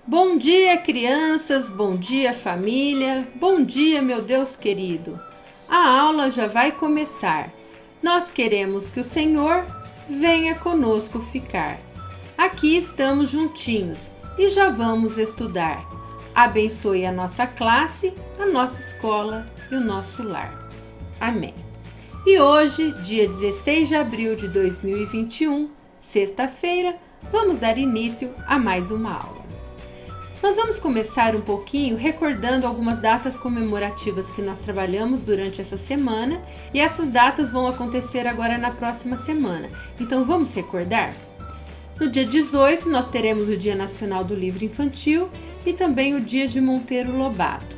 Bom dia, crianças, bom dia, família, bom dia, meu Deus querido. A aula já vai começar. Nós queremos que o Senhor venha conosco ficar. Aqui estamos juntinhos e já vamos estudar. Abençoe a nossa classe, a nossa escola e o nosso lar. Amém. E hoje, dia 16 de abril de 2021, sexta-feira, vamos dar início a mais uma aula. Nós vamos começar um pouquinho recordando algumas datas comemorativas que nós trabalhamos durante essa semana e essas datas vão acontecer agora na próxima semana. Então vamos recordar? No dia 18 nós teremos o Dia Nacional do Livro Infantil e também o Dia de Monteiro Lobato.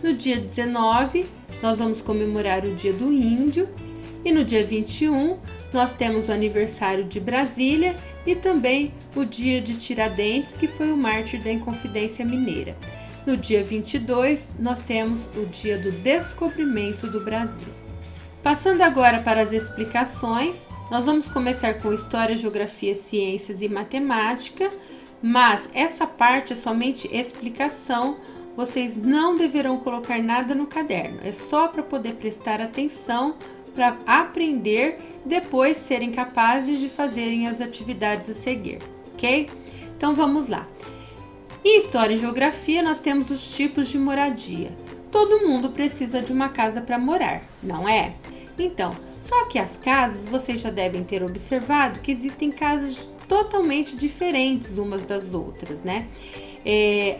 No dia 19 nós vamos comemorar o Dia do Índio e no dia 21 nós temos o aniversário de Brasília e também o dia de Tiradentes, que foi o mártir da Inconfidência Mineira. No dia 22, nós temos o dia do descobrimento do Brasil. Passando agora para as explicações, nós vamos começar com História, Geografia, Ciências e Matemática, mas essa parte é somente explicação, vocês não deverão colocar nada no caderno, é só para poder prestar atenção, para aprender e depois serem capazes de fazerem as atividades a seguir, ok? Então vamos lá. Em História e Geografia nós temos os tipos de moradia. Todo mundo precisa de uma casa para morar, não é? Então, só que as casas, vocês já devem ter observado que existem casas totalmente diferentes umas das outras, né?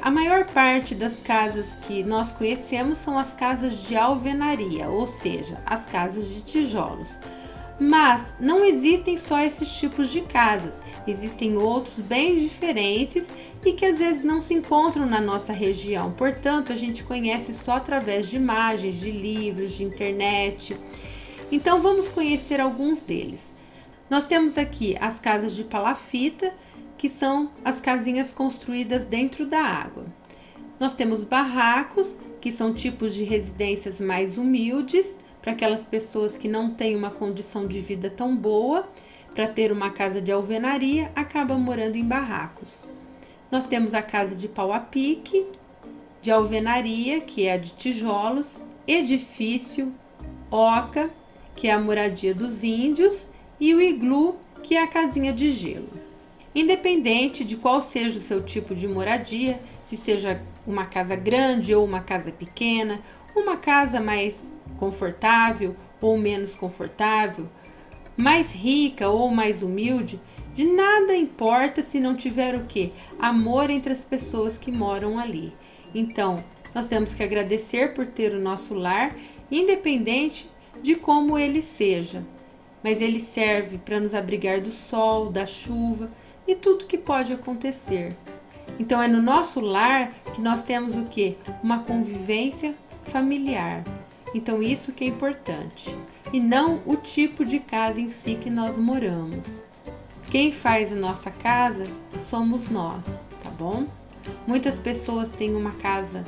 A maior parte das casas que nós conhecemos são as casas de alvenaria, ou seja, as casas de tijolos. Mas não existem só esses tipos de casas, existem outros bem diferentes e que às vezes não se encontram na nossa região. Portanto, a gente conhece só através de imagens, de livros, de internet. Então vamos conhecer alguns deles. Nós temos aqui as casas de palafita, que são as casinhas construídas dentro da água. Nós temos barracos, que são tipos de residências mais humildes, para aquelas pessoas que não têm uma condição de vida tão boa, para ter uma casa de alvenaria, acabam morando em barracos. Nós temos a casa de pau a pique, de alvenaria, que é a de tijolos, edifício, oca, que é a moradia dos índios, e o iglu, que é a casinha de gelo. Independente de qual seja o seu tipo de moradia, se seja uma casa grande ou uma casa pequena, uma casa mais confortável ou menos confortável, mais rica ou mais humilde, de nada importa se não tiver o quê? Amor entre as pessoas que moram ali. Então, nós temos que agradecer por ter o nosso lar, independente de como ele seja. Mas ele serve para nos abrigar do sol, da chuva e tudo que pode acontecer. Então é no nosso lar que nós temos o quê? Uma convivência familiar. Então isso que é importante. E não o tipo de casa em si que nós moramos. Quem faz a nossa casa somos nós, tá bom? Muitas pessoas têm uma casa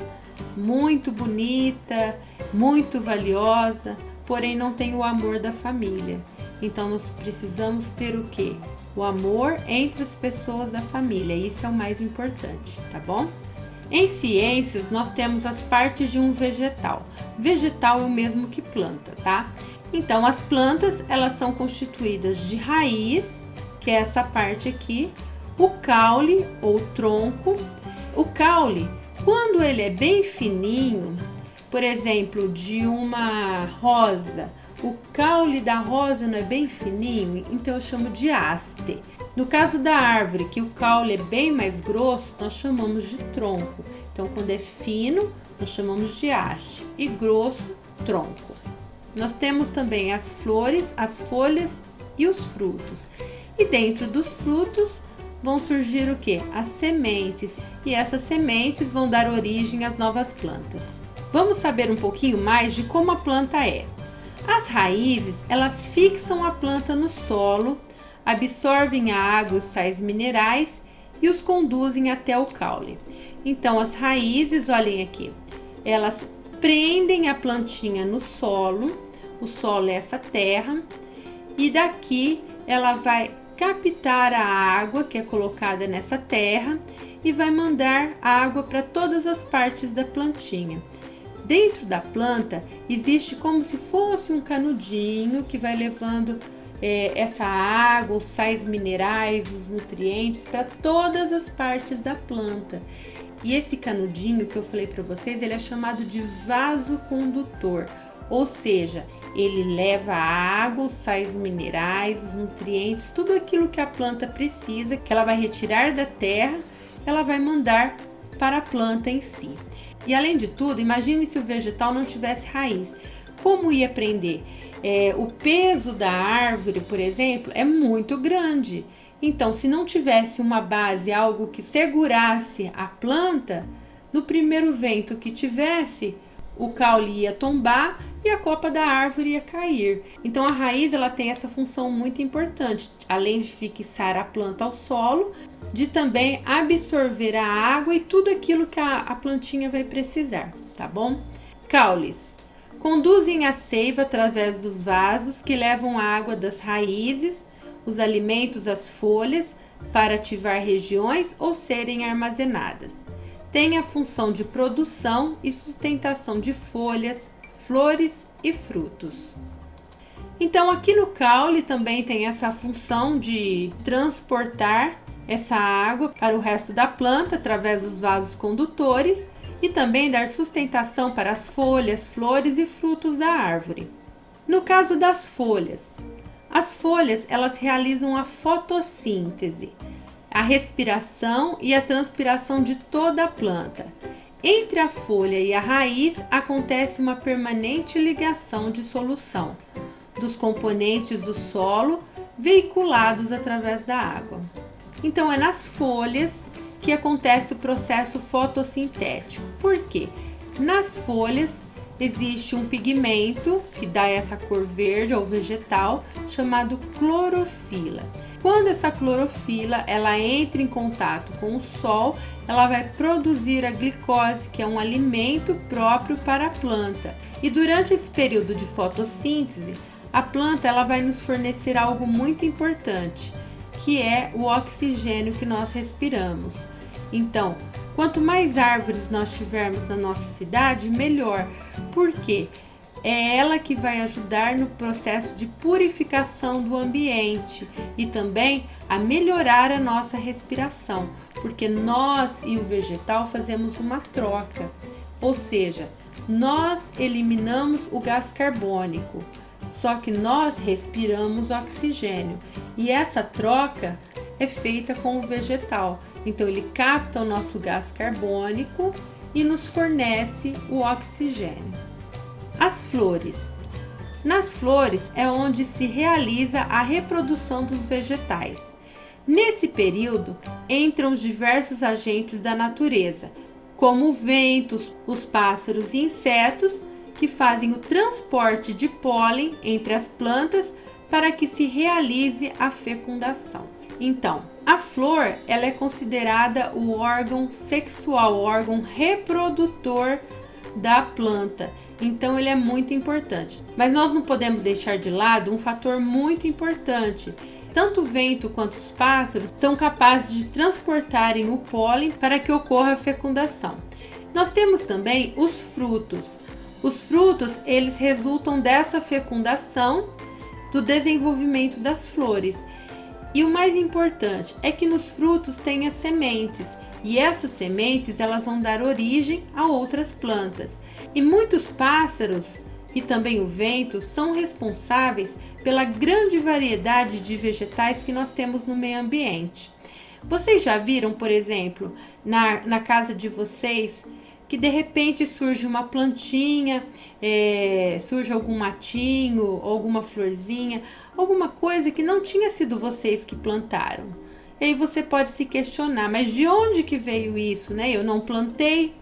muito bonita, muito valiosa, porém não tem o amor da família. Então nós precisamos ter o quê? O amor entre as pessoas da família, isso é o mais importante, tá bom? Em ciências, nós temos as partes de um vegetal. Vegetal é o mesmo que planta, tá? Então, as plantas, elas são constituídas de raiz, que é essa parte aqui, o caule ou tronco. O caule, quando ele é bem fininho, por exemplo, de uma rosa, o caule da rosa não é bem fininho, então eu chamo de haste. No caso da árvore, que o caule é bem mais grosso, nós chamamos de tronco. Então, quando é fino, nós chamamos de haste e grosso, tronco. Nós temos também as flores, as folhas e os frutos. E dentro dos frutos vão surgir o quê? As sementes. E essas sementes vão dar origem às novas plantas. Vamos saber um pouquinho mais de como a planta é. As raízes, elas fixam a planta no solo, absorvem a água e os sais minerais e os conduzem até o caule. Então, as raízes, olhem aqui, elas prendem a plantinha no solo, o solo é essa terra, e daqui ela vai captar a água que é colocada nessa terra e vai mandar água para todas as partes da plantinha. Dentro da planta existe como se fosse um canudinho que vai levando essa água, os sais minerais, os nutrientes para todas as partes da planta. E esse canudinho que eu falei para vocês, ele é chamado de vasocondutor, ou seja, ele leva a água, os sais minerais, os nutrientes, tudo aquilo que a planta precisa, que ela vai retirar da terra, ela vai mandar para a planta em si. E além de tudo, imagine se o vegetal não tivesse raiz. Como ia prender? O peso da árvore, por exemplo, é muito grande. Então, se não tivesse uma base, algo que segurasse a planta, no primeiro vento que tivesse, o caule ia tombar e a copa da árvore ia cair. Então, a raiz ela tem essa função muito importante, além de fixar a planta ao solo, de também absorver a água e tudo aquilo que a plantinha vai precisar, tá bom? Caules conduzem a seiva através dos vasos que levam a água das raízes, os alimentos às folhas para ativar regiões ou serem armazenadas. Tem a função de produção e sustentação de folhas, flores e frutos. Então aqui no caule também tem essa função de transportar essa água para o resto da planta através dos vasos condutores e também dar sustentação para as folhas, flores e frutos da árvore. No caso das folhas, as folhas elas realizam a fotossíntese, a respiração e a transpiração de toda a planta. Entre a folha e a raiz acontece uma permanente ligação de solução dos componentes do solo veiculados através da água. Então é nas folhas que acontece o processo fotossintético. Por quê? Nas folhas existe um pigmento que dá essa cor verde ao vegetal, chamado clorofila. Quando essa clorofila ela entra em contato com o sol, ela vai produzir a glicose, que é um alimento próprio para a planta. E durante esse período de fotossíntese, a planta ela vai nos fornecer algo muito importante, que é o oxigênio que nós respiramos. Então, quanto mais árvores nós tivermos na nossa cidade, melhor, porque é ela que vai ajudar no processo de purificação do ambiente e também a melhorar a nossa respiração, porque nós e o vegetal fazemos uma troca, ou seja, nós eliminamos o gás carbônico, só que nós respiramos oxigênio e essa troca é feita com o vegetal. Então ele capta o nosso gás carbônico e nos fornece o oxigênio. As flores. Nas flores é onde se realiza a reprodução dos vegetais. Nesse período entram os diversos agentes da natureza, como ventos, os pássaros e insetos, que fazem o transporte de pólen entre as plantas para que se realize a fecundação. Então, a flor ela é considerada o órgão sexual, o órgão reprodutor da planta. Então, ele é muito importante. Mas nós não podemos deixar de lado um fator muito importante. Tanto o vento quanto os pássaros são capazes de transportarem o pólen para que ocorra a fecundação. Nós temos também os frutos. Os frutos, eles resultam dessa fecundação, do desenvolvimento das flores. E o mais importante é que nos frutos tem as sementes, e essas sementes elas vão dar origem a outras plantas. E muitos pássaros e também o vento são responsáveis pela grande variedade de vegetais que nós temos no meio ambiente. Vocês já viram, por exemplo, na casa de vocês, que de repente surge uma plantinha, surge algum matinho, alguma florzinha, alguma coisa que não tinha sido vocês que plantaram. E aí você pode se questionar, mas de onde que veio isso, né? Eu não plantei.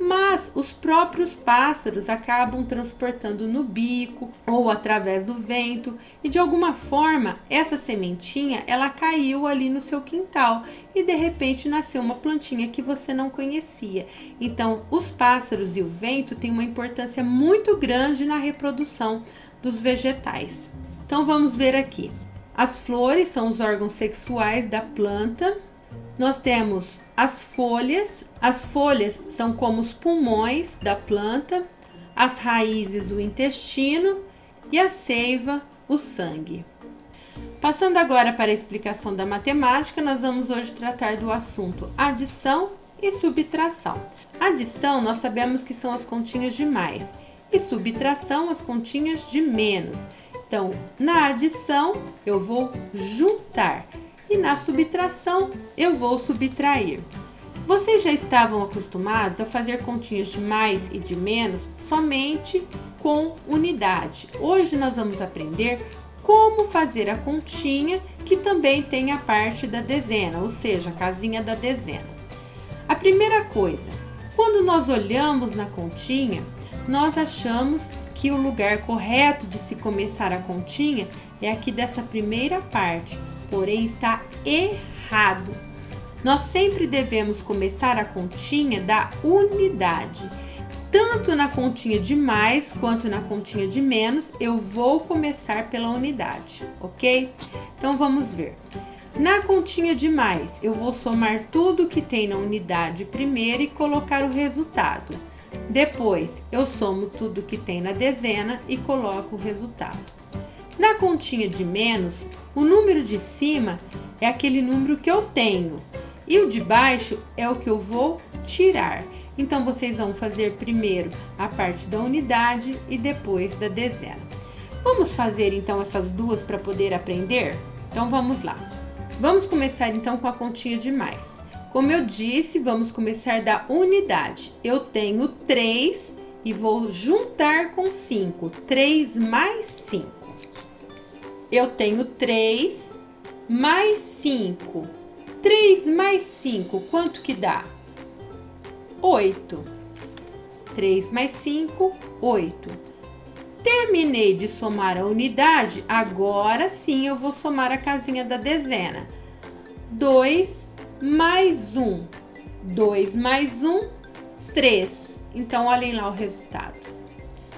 Mas os próprios pássaros acabam transportando no bico ou através do vento e de alguma forma essa sementinha ela caiu ali no seu quintal e de repente nasceu uma plantinha que você não conhecia. Então os pássaros e o vento têm uma importância muito grande na reprodução dos vegetais. Então vamos ver aqui. As flores são os órgãos sexuais da planta. Nós temos as folhas. As folhas são como os pulmões da planta, as raízes, o intestino e a seiva, o sangue. Passando agora para a explicação da matemática, nós vamos hoje tratar do assunto adição e subtração. Adição, nós sabemos que são as continhas de mais, e subtração, as continhas de menos. Então, na adição, eu vou juntar, e na subtração, eu vou subtrair. Vocês já estavam acostumados a fazer continhas de mais e de menos somente com unidade. Hoje nós vamos aprender como fazer a continha, que também tem a parte da dezena, ou seja, a casinha da dezena. A primeira coisa, quando nós olhamos na continha, nós achamos que o lugar correto de se começar a continha é aqui dessa primeira parte, porém está errado. Nós sempre devemos começar a continha da unidade. Tanto na continha de mais quanto na continha de menos, eu vou começar pela unidade, ok? Então vamos ver. Na continha de mais, eu vou somar tudo que tem na unidade primeiro e colocar o resultado. Depois, eu somo tudo que tem na dezena e coloco o resultado. Na continha de menos, o número de cima é aquele número que eu tenho e o de baixo é o que eu vou tirar. Então, vocês vão fazer primeiro a parte da unidade e depois da dezena. Vamos fazer, então, essas duas para poder aprender? Então, vamos lá. Vamos começar, então, com a continha de mais. Como eu disse, vamos começar da unidade. Eu tenho 3 e vou juntar com 5. 3 mais 5. Eu tenho 3 mais 5. 3 mais 5, quanto que dá? 8. 3 mais 5, 8. Terminei de somar a unidade, agora sim eu vou somar a casinha da dezena. 2 mais 1. 2 mais 1, 3. Então, olhem lá o resultado.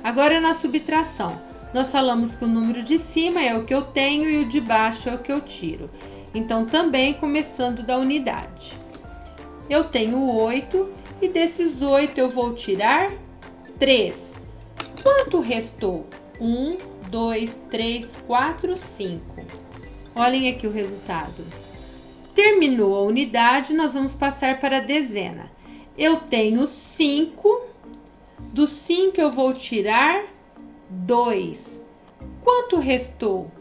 Agora, na subtração, nós falamos que o número de cima é o que eu tenho e o de baixo é o que eu tiro. Então, também começando da unidade. Eu tenho 8 e desses 8 eu vou tirar 3. Quanto restou? 1, 2, 3, 4, 5. Olhem aqui o resultado. Terminou a unidade, nós vamos passar para a dezena. Eu tenho 5. Do 5 eu vou tirar 2. Quanto restou?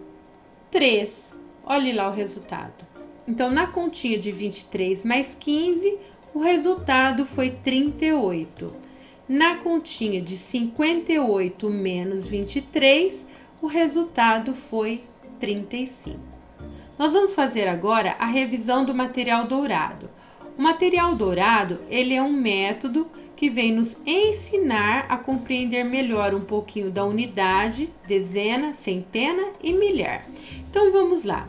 3. Olhe lá o resultado. Então, na continha de 23 mais 15, o resultado foi 38. Na continha de 58 menos 23, o resultado foi 35. Nós vamos fazer agora a revisão do material dourado. O material dourado, ele é um método que vem nos ensinar a compreender melhor um pouquinho da unidade, dezena, centena e milhar. Então, vamos lá.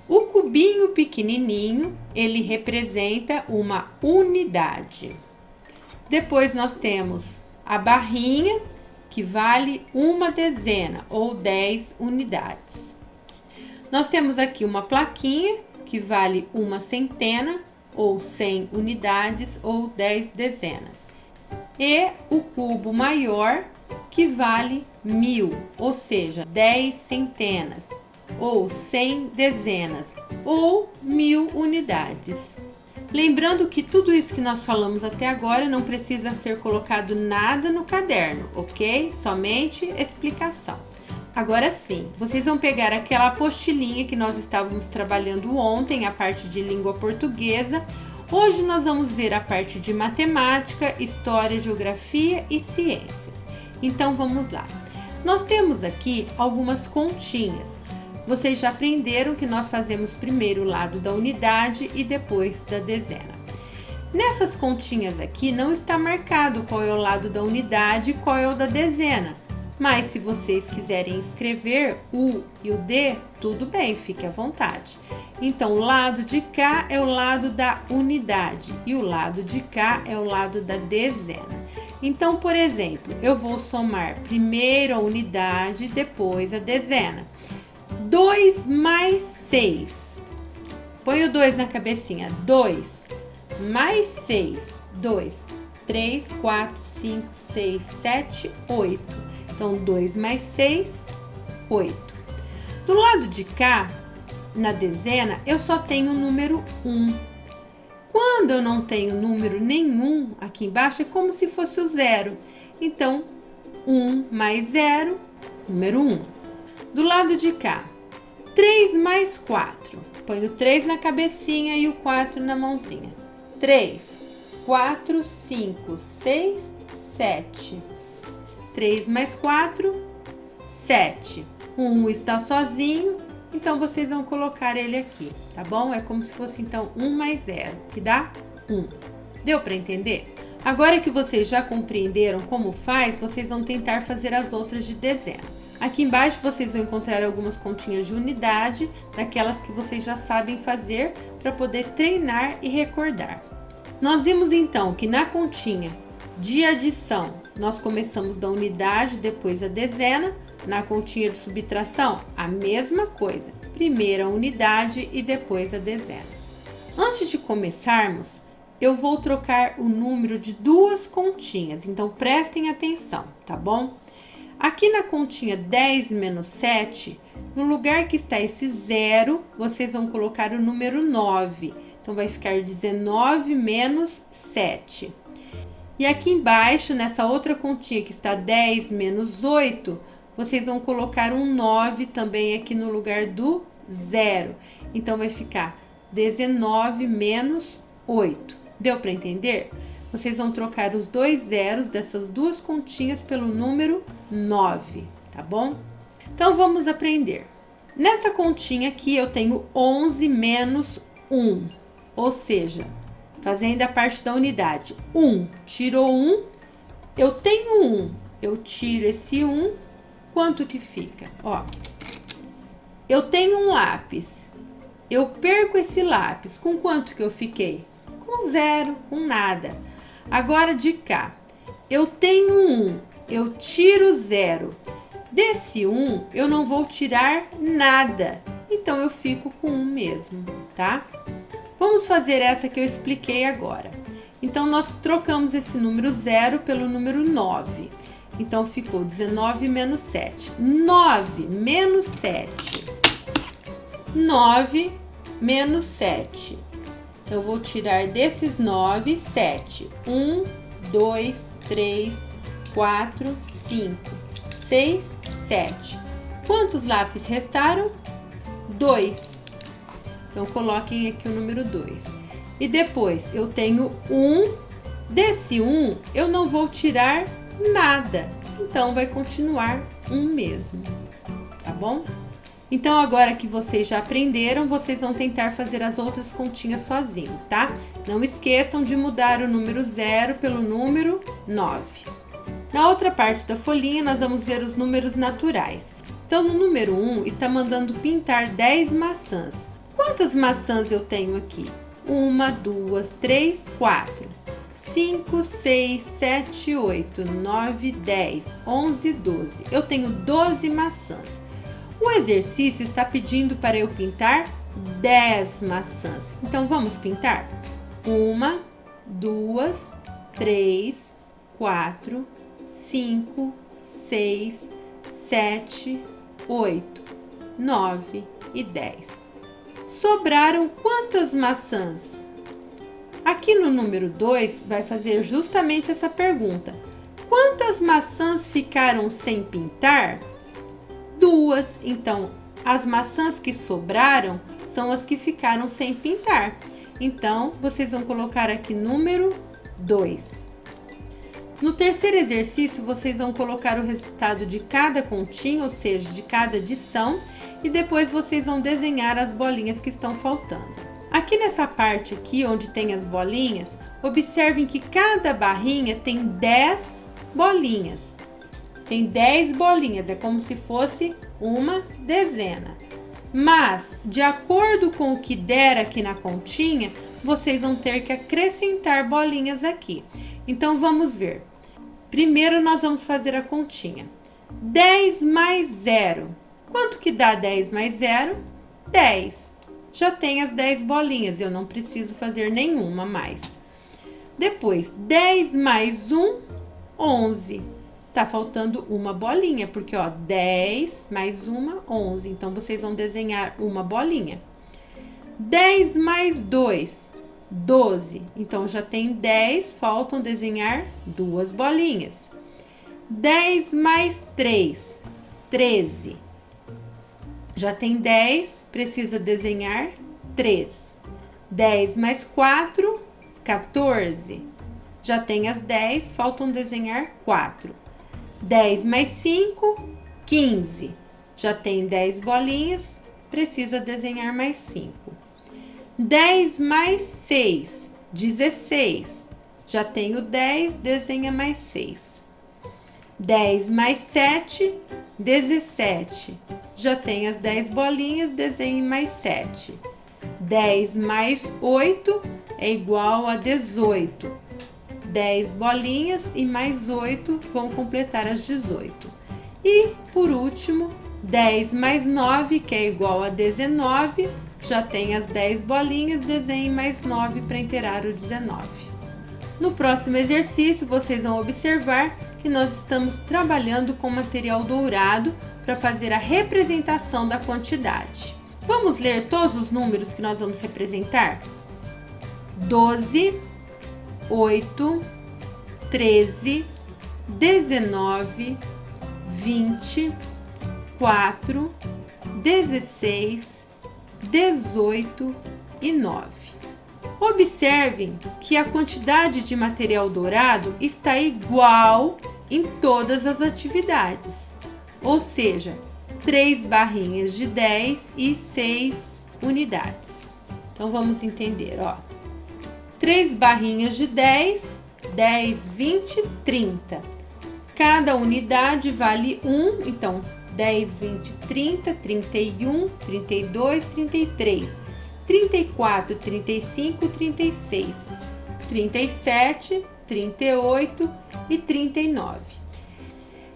O cubinho pequenininho, ele representa uma unidade. Depois nós temos a barrinha, que vale uma dezena ou 10 unidades. Nós temos aqui uma plaquinha, que vale uma centena ou 100 unidades ou 10 dezenas. E o cubo maior, que vale 1000, ou seja, 10 centenas ou 100 dezenas, ou 1000 unidades. Lembrando que tudo isso que nós falamos até agora não precisa ser colocado nada no caderno, ok? Somente explicação. Agora sim, vocês vão pegar aquela apostilinha que nós estávamos trabalhando ontem, a parte de língua portuguesa. Hoje nós vamos ver a parte de matemática, história, geografia e ciências. Então vamos lá. Nós temos aqui algumas continhas. Vocês já aprenderam que nós fazemos primeiro o lado da unidade e depois da dezena. Nessas continhas aqui não está marcado qual é o lado da unidade e qual é o da dezena. Mas se vocês quiserem escrever o e o D, tudo bem, fique à vontade. Então, o lado de cá é o lado da unidade e o lado de cá é o lado da dezena. Então, por exemplo, eu vou somar primeiro a unidade, depois a dezena. 2 mais 6. Põe o 2 na cabecinha. 2 mais 6. 2, 3, 4, 5, 6, 7, 8. Então, 2 mais 6, 8. Do lado de cá, na dezena, eu só tenho o número 1. Quando eu não tenho número nenhum aqui embaixo, é como se fosse o 0. Então, 1 mais 0, número 1. Do lado de cá, 3 mais 4. Põe o 3 na cabecinha e o 4 na mãozinha. 3, 4, 5, 6, 7. 3 mais 4, 7. O 1 está sozinho, então vocês vão colocar ele aqui, tá bom? É como se fosse, então, 1 mais 0, que dá 1. Deu para entender? Agora que vocês já compreenderam como faz, vocês vão tentar fazer as outras de dezena. Aqui embaixo vocês vão encontrar algumas continhas de unidade, daquelas que vocês já sabem fazer, para poder treinar e recordar. Nós vimos então que na continha de adição, nós começamos da unidade, depois a dezena. Na continha de subtração, a mesma coisa. Primeiro a unidade e depois a dezena. Antes de começarmos, eu vou trocar o número de duas continhas, então prestem atenção, tá bom? Aqui na continha 10 menos 7, no lugar que está esse 0, vocês vão colocar o número 9. Então, vai ficar 19 menos 7. E aqui embaixo, nessa outra continha que está 10 menos 8, vocês vão colocar um 9 também aqui no lugar do 0. Então, vai ficar 19 menos 8. Deu para entender? Vocês vão trocar os dois zeros dessas duas continhas pelo número 9, tá bom? Então, vamos aprender. Nessa continha aqui, eu tenho 11 menos 1, ou seja, fazendo a parte da unidade. 1, tirou 1, eu tenho 1, eu tiro esse 1, quanto que fica? Ó, eu tenho um lápis, eu perco esse lápis, com quanto que eu fiquei? Com 0, com nada. Agora de cá, eu tenho 1, eu tiro 0. Desse 1, eu não vou tirar nada, então eu fico com 1 mesmo, tá? Vamos fazer essa que eu expliquei agora. Então, nós trocamos esse número 0 pelo número 9. Então, ficou 19 menos 7. 9 menos 7. 9 menos 7. Eu vou tirar desses 9, 7. 1, 2, 3, 4, 5, 6, 7. Quantos lápis restaram? 2. Então, coloquem aqui o número 2. E depois, eu tenho 1. Desse 1, eu não vou tirar nada. Então, vai continuar 1 mesmo. Tá bom? Então, agora que vocês já aprenderam, vocês vão tentar fazer as outras continhas sozinhos, tá? Não esqueçam de mudar o número 0 pelo número 9. Na outra parte da folhinha, nós vamos ver os números naturais. Então, no número 1, está mandando pintar 10 maçãs. Quantas maçãs eu tenho aqui? 1, 2, 3, 4, 5, 6, 7, 8, 9, 10, 11, 12. Eu tenho 12 maçãs. O exercício está pedindo para eu pintar 10 maçãs. Então, vamos pintar? 1, 2, 3, 4, 5, 6, 7, 8, 9 e 10. Sobraram quantas maçãs? Aqui no número 2 vai fazer justamente essa pergunta. Quantas maçãs ficaram sem pintar? 2. Então, as maçãs que sobraram são as que ficaram sem pintar. Então, vocês vão colocar aqui número 2. No terceiro exercício, vocês vão colocar o resultado de cada continha, ou seja, de cada adição, e depois vocês vão desenhar as bolinhas que estão faltando. Aqui nessa parte aqui, onde tem as bolinhas, observem que cada barrinha tem 10 bolinhas. Tem 10 bolinhas, é como se fosse uma dezena. Mas, de acordo com o que der aqui na continha, vocês vão ter que acrescentar bolinhas aqui. Então, vamos ver. Primeiro, nós vamos fazer a continha. 10 mais 0. Quanto que dá 10 mais 0? 10. Já tem as 10 bolinhas, eu não preciso fazer nenhuma mais. Depois, 10 mais 1, 11. Tá faltando uma bolinha, porque, ó, 10 mais 1, 11. Então, vocês vão desenhar uma bolinha. 10 mais 2, 12. Então, já tem 10, faltam desenhar duas bolinhas. 10 mais 3, 13. Já tem 10, precisa desenhar 3. 10 mais 4, 14. Já tem as 10, faltam desenhar 4. 10 mais 5, 15. Já tem 10 bolinhas, precisa desenhar mais 5. 10 mais 6, 16. Já tenho 10, desenha mais 6. 10 mais 7, 17. Já tem as 10 bolinhas, desenhe mais 7. 10 mais 8 é igual a 18. 10 bolinhas e mais 8 vão completar as 18. E, por último, 10 mais 9, que é igual a 19. Já tem as 10 bolinhas, desenhe mais 9 para inteirar o 19. No próximo exercício, vocês vão observar que nós estamos trabalhando com material dourado para fazer a representação da quantidade. Vamos ler todos os números que nós vamos representar? 12, 8, 13, 19, 20, 4, 16, 18 e 9. Observem que a quantidade de material dourado está igual em todas as atividades, ou seja, 3 barrinhas de 10 e 6 unidades. Então, vamos entender, ó. 3 barrinhas de 10, 10, 20, 30. Cada unidade vale 1, então 10, 20, 30, 31, 32, 33, 34, 35, 36, 37, 38 e 39.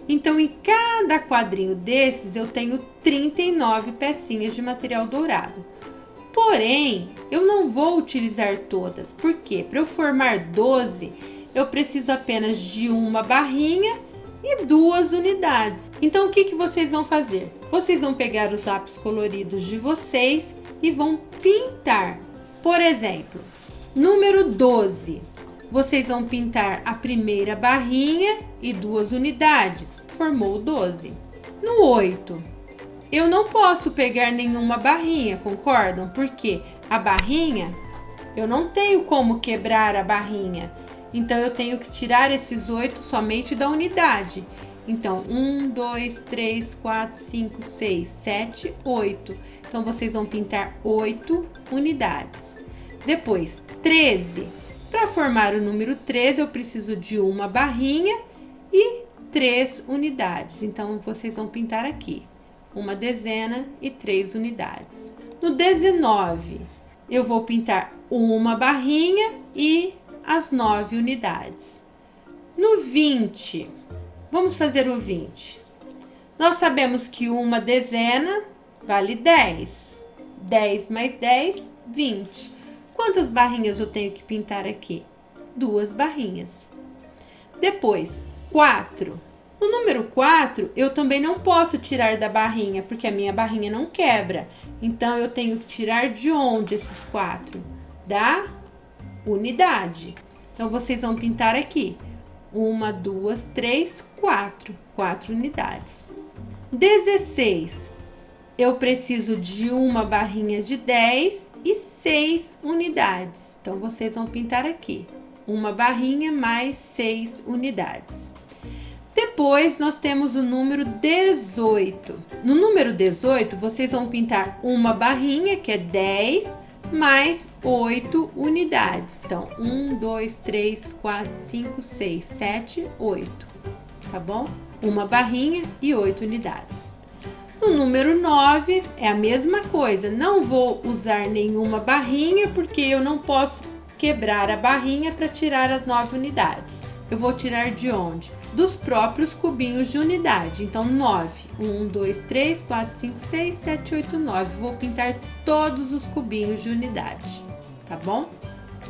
Então, em cada quadrinho desses, eu tenho 39 pecinhas de material dourado. Porém, eu não vou utilizar todas. Por quê? Para eu formar 12, eu preciso apenas de uma barrinha e 2 unidades. Então, o que vocês vão fazer? Vocês vão pegar os lápis coloridos de vocês e vão pintar. Por exemplo, número 12. Vocês vão pintar a primeira barrinha e 2 unidades. Formou 12. No 8, eu não posso pegar nenhuma barrinha, concordam? Porque a barrinha, eu não tenho como quebrar a barrinha. Então, eu tenho que tirar esses 8 somente da unidade. Então, 1, 2, 3, 4, 5, 6, 7, 8. Então, vocês vão pintar 8 unidades. Depois, 13. Para formar o número 13, eu preciso de uma barrinha e 3 unidades. Então, vocês vão pintar aqui uma dezena e 3 unidades. No 19, eu vou pintar uma barrinha e as 9 unidades. No 20, vamos fazer o 20. Nós sabemos que uma dezena vale 10. 10 mais 10, 20. Quantas barrinhas eu tenho que pintar aqui? 2 barrinhas. Depois, 4. No número 4, eu também não posso tirar da barrinha, porque a minha barrinha não quebra. Então, eu tenho que tirar de onde esses 4? Da unidade. Então, vocês vão pintar aqui. 1, 2, 3, 4. 4 unidades. 16. Eu preciso de uma barrinha de 10 e 6 unidades. Então, vocês vão pintar aqui. Uma barrinha mais 6 unidades. Depois, nós temos o número 18. No número 18, vocês vão pintar uma barrinha, que é 10, mais 8 unidades. Então, 1, 2, 3, 4, 5, 6, 7, 8. Tá bom? Uma barrinha e 8 unidades. No número 9, é a mesma coisa. Não vou usar nenhuma barrinha, porque eu não posso quebrar a barrinha para tirar as 9 unidades. eu vou tirar de onde? Dos próprios cubinhos de unidade. Então, 9. 1, 2, 3, 4, 5, 6, 7, 8, 9. Vou pintar todos os cubinhos de unidade, tá bom?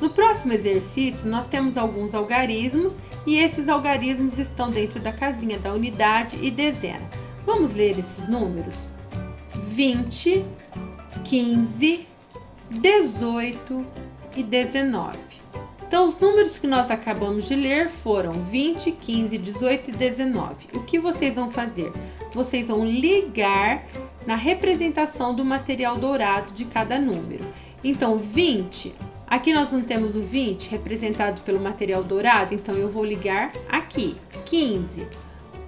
No próximo exercício, nós temos alguns algarismos e esses algarismos estão dentro da casinha da unidade e dezena. Vamos ler esses números? 20, 15, 18 e 19. Então, os números que nós acabamos de ler foram 20, 15, 18 e 19. O que vocês vão fazer? Vocês vão ligar na representação do material dourado de cada número. Então, 20, aqui nós não temos o 20 representado pelo material dourado, então eu vou ligar aqui. 15,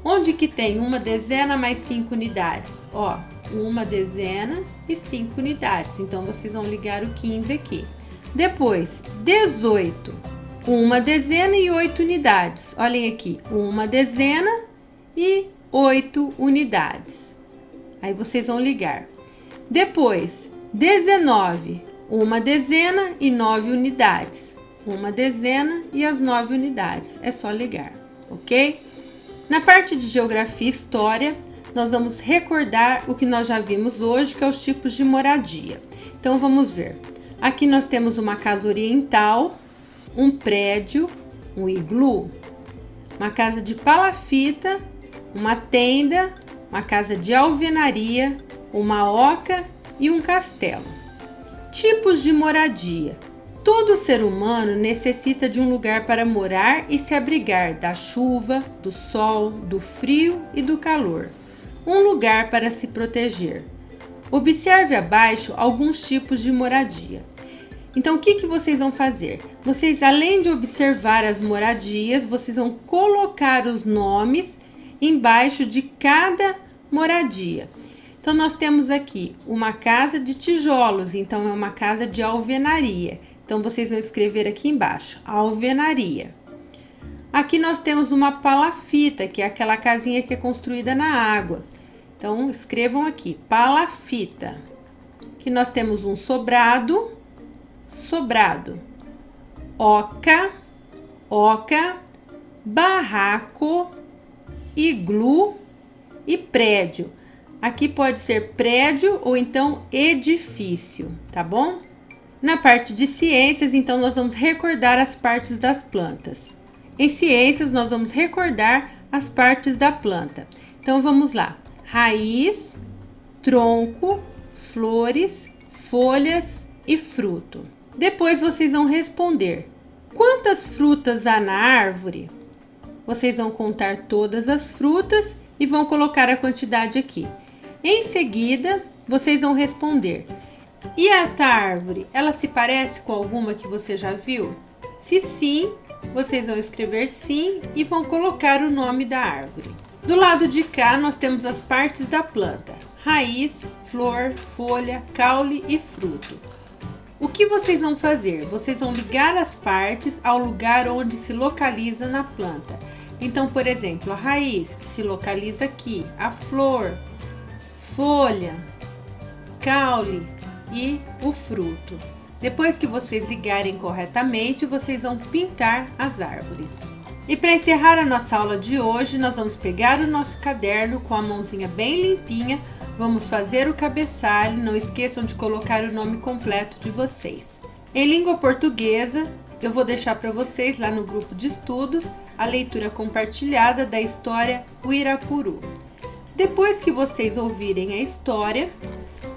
onde que tem uma dezena mais 5 unidades? Ó, uma dezena e 5 unidades, então vocês vão ligar o 15 aqui. Depois, 18, uma dezena e 8 unidades. Olhem aqui, uma dezena e 8 unidades. Aí vocês vão ligar. Depois, 19, uma dezena e 9 unidades. Uma dezena e as 9 unidades. É só ligar, ok? Na parte de geografia e história, nós vamos recordar o que nós já vimos hoje, que é os tipos de moradia. Então, vamos ver. Aqui nós temos uma casa oriental, um prédio, um iglu, uma casa de palafita, uma tenda, uma casa de alvenaria, uma oca e um castelo. Tipos de moradia. Todo ser humano necessita de um lugar para morar e se abrigar da chuva, do sol, do frio e do calor. Um lugar para se proteger. Observe abaixo alguns tipos de moradia. Então, o que vocês vão fazer? Vocês, além de observar as moradias, vocês vão colocar os nomes embaixo de cada moradia. Então, nós temos aqui uma casa de tijolos, então é uma casa de alvenaria. Então, vocês vão escrever aqui embaixo, alvenaria. Aqui nós temos uma palafita, que é aquela casinha que é construída na água. Então, escrevam aqui, palafita. Aqui nós temos um sobrado, oca, barraco, iglu e prédio. Aqui pode ser prédio ou então edifício, tá bom? Na parte de ciências, então, nós vamos recordar as partes das plantas. Em ciências, nós vamos recordar as partes da planta. Então, vamos lá. Raiz, tronco, flores, folhas e fruto. Depois, vocês vão responder. Quantas frutas há na árvore? Vocês vão contar todas as frutas e vão colocar a quantidade aqui. Em seguida, vocês vão responder. E esta árvore, ela se parece com alguma que você já viu? Se sim, vocês vão escrever sim e vão colocar o nome da árvore. Do lado de cá, nós temos as partes da planta. Raiz, flor, folha, caule e fruto. O que vocês vão fazer? Vocês vão ligar as partes ao lugar onde se localiza na planta. Então, por exemplo, a raiz se localiza aqui, a flor, folha, caule e o fruto. Depois que vocês ligarem corretamente, vocês vão pintar as árvores. E para encerrar a nossa aula de hoje, nós vamos pegar o nosso caderno com a mãozinha bem limpinha, vamos fazer o cabeçalho, não esqueçam de colocar o nome completo de vocês. Em língua portuguesa, eu vou deixar para vocês lá no grupo de estudos a leitura compartilhada da história Uirapuru. Depois que vocês ouvirem a história,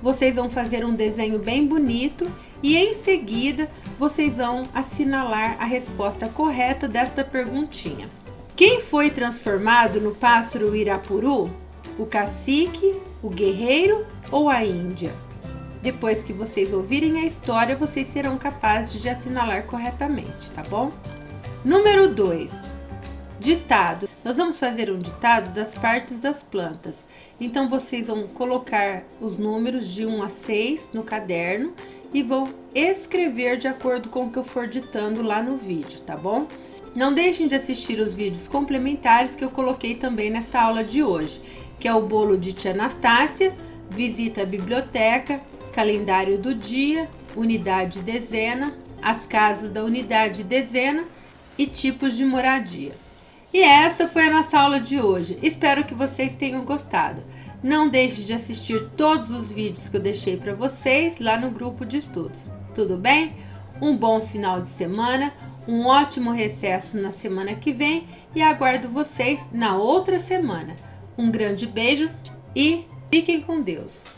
vocês vão fazer um desenho bem bonito e em seguida vocês vão assinalar a resposta correta desta perguntinha. Quem foi transformado no pássaro Uirapuru? O cacique, o guerreiro ou a Índia? Depois que vocês ouvirem a história, vocês serão capazes de assinalar corretamente, tá bom? Número 2. Ditado. Nós vamos fazer um ditado das partes das plantas. Então, vocês vão colocar os números de 1 a 6 no caderno e vão escrever de acordo com o que eu for ditando lá no vídeo, tá bom? Não deixem de assistir os vídeos complementares que eu coloquei também nesta aula de hoje, que é o bolo de tia Anastácia, visita à biblioteca, calendário do dia, unidade dezena, as casas da unidade dezena e tipos de moradia. E esta foi a nossa aula de hoje. Espero que vocês tenham gostado. Não deixe de assistir todos os vídeos que eu deixei para vocês lá no grupo de estudos. Tudo bem? Um bom final de semana, um ótimo recesso na semana que vem e aguardo vocês na outra semana. Um grande beijo e fiquem com Deus.